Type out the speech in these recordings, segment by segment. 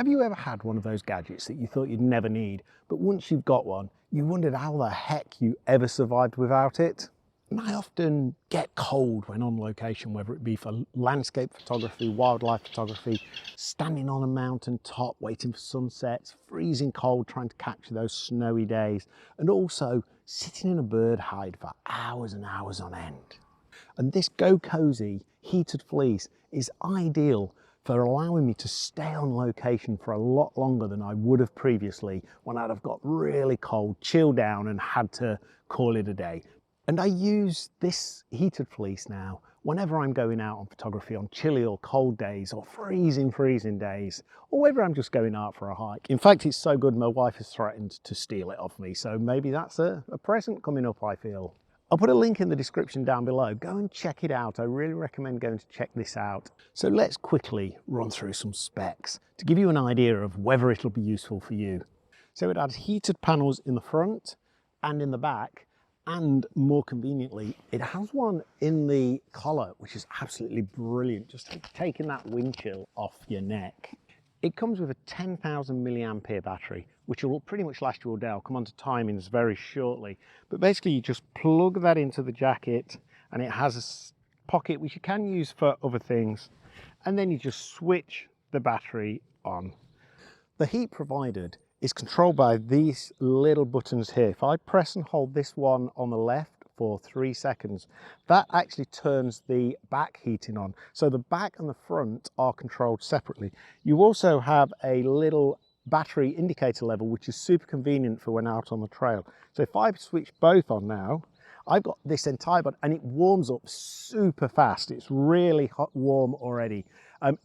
Have you ever had one of those gadgets that you thought you'd never need, but once you've got one, you wondered how the heck you ever survived without it? And I often get cold when on location, whether it be for landscape photography, wildlife photography, standing on a mountain top, waiting for sunsets, freezing cold, trying to capture those snowy days, and also sitting in a bird hide for hours and hours on end. And this Gokozy heated fleece is ideal for allowing me to stay on location for a lot longer than I would have previously when I'd have got really cold, chilled down and had to call it a day. And I use this heated fleece now whenever I'm going out on photography on chilly or cold days or freezing days, or whether I'm just going out for a hike. In fact, it's so good my wife has threatened to steal it off me, so maybe that's a present coming up, I feel. I'll put a link in the description down below. Go and check it out. I really recommend going to check this out. So let's quickly run through some specs to give you an idea of whether it'll be useful for you. So it has heated panels in the front and in the back, and more conveniently, it has one in the collar, which is absolutely brilliant, just taking that wind chill off your neck. It comes with a 10,000 milliampere battery, which will pretty much last you all day. I'll come on to timings very shortly. But basically you just plug that into the jacket and it has a pocket which you can use for other things. And then you just switch the battery on. The heat provided is controlled by these little buttons here. If I press and hold this one on the left for 3 seconds, that actually turns the back heating on. So the back and the front are controlled separately. You also have a little battery indicator level, which is super convenient for when out on the trail. So if I switch both on now, I've got this entire button and it warms up super fast. It's really hot, warm already.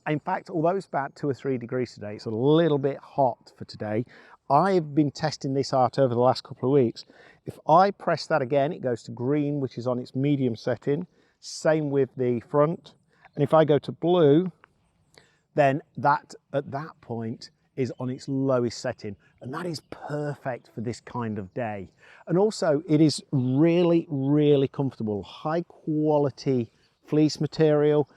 In fact, although it's about 2 or 3 degrees today, it's a little bit hot for today. I've been testing this out over the last couple of weeks. If I press that again, it goes to green, which is on its medium setting. Same with the front. And if I go to blue, then that at that point is on its lowest setting. And that is perfect for this kind of day. And also it is really, really comfortable, high quality fleece material.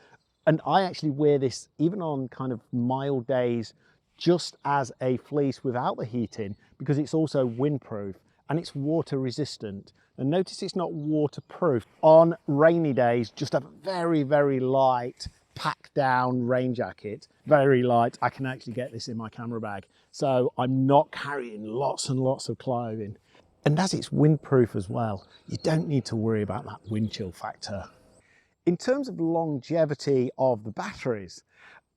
And I actually wear this even on kind of mild days, just as a fleece without the heating, because it's also windproof and it's water resistant. And notice it's not waterproof. On rainy days, just a very, very light pack down rain jacket, very light. I can actually get this in my camera bag. So I'm not carrying lots and lots of clothing. And as it's windproof as well, you don't need to worry about that wind chill factor. In terms of longevity of the batteries,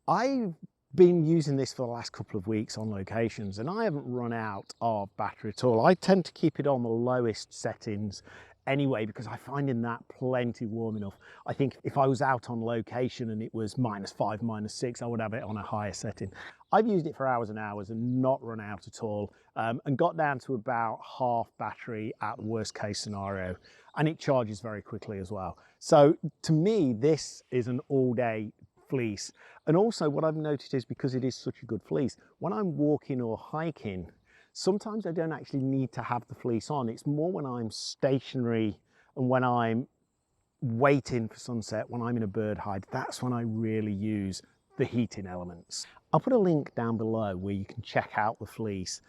I've been using this for the last couple of weeks on locations and I haven't run out of battery at all. I tend to keep it on the lowest settings anyway, because I find in that plenty warm enough. I think if I was out on location and it was -5, -6, I would have it on a higher setting. I've used it for hours and hours and not run out at all, and got down to about half battery at the worst case scenario, and it charges very quickly as well. So to me, this is an all-day fleece. And also what I've noticed is, because it is such a good fleece, when I'm walking or hiking, sometimes I don't actually need to have the fleece on. It's more when I'm stationary and when I'm waiting for sunset, when I'm in a bird hide, that's when I really use the heating elements. I'll put a link down below where you can check out the fleece.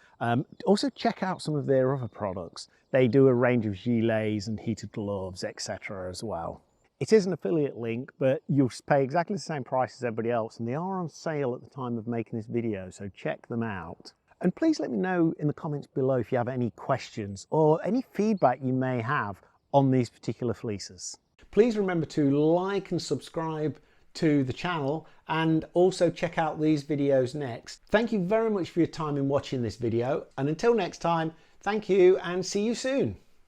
Also check out some of their other products. They do a range of gilets and heated gloves, etc. as well. It is an affiliate link, but you'll pay exactly the same price as everybody else, and they are on sale at the time of making this video, so check them out. And please let me know in the comments below if you have any questions or any feedback you may have on these particular fleeces. Please remember to like and subscribe to the channel and also check out these videos next. Thank you very much for your time in watching this video, and until next time, thank you and see you soon.